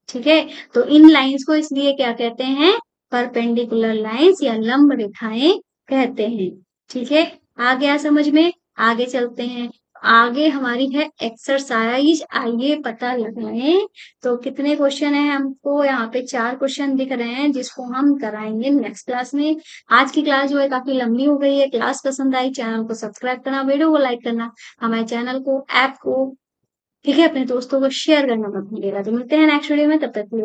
ठीक है, तो इन लाइंस को इसलिए क्या कहते हैं, परपेंडिकुलर लाइंस या लंब रेखाएं कहते हैं। ठीक है, आ गया समझ में। आगे चलते हैं। आगे हमारी है एक्सरसाइज, आइए पता लगाएं। तो कितने क्वेश्चन है, हमको यहाँ पे 4 क्वेश्चन दिख रहे हैं जिसको हम कराएंगे नेक्स्ट क्लास में। आज की क्लास जो है काफी लंबी हो गई है। क्लास पसंद आई, चैनल को सब्सक्राइब करना, वीडियो को लाइक करना, हमारे चैनल को, ऐप को, ठीक है, अपने दोस्तों को शेयर करना मत भूलिएगा। तो मिलते हैं नेक्स्ट वीडियो में, तब तक के लिए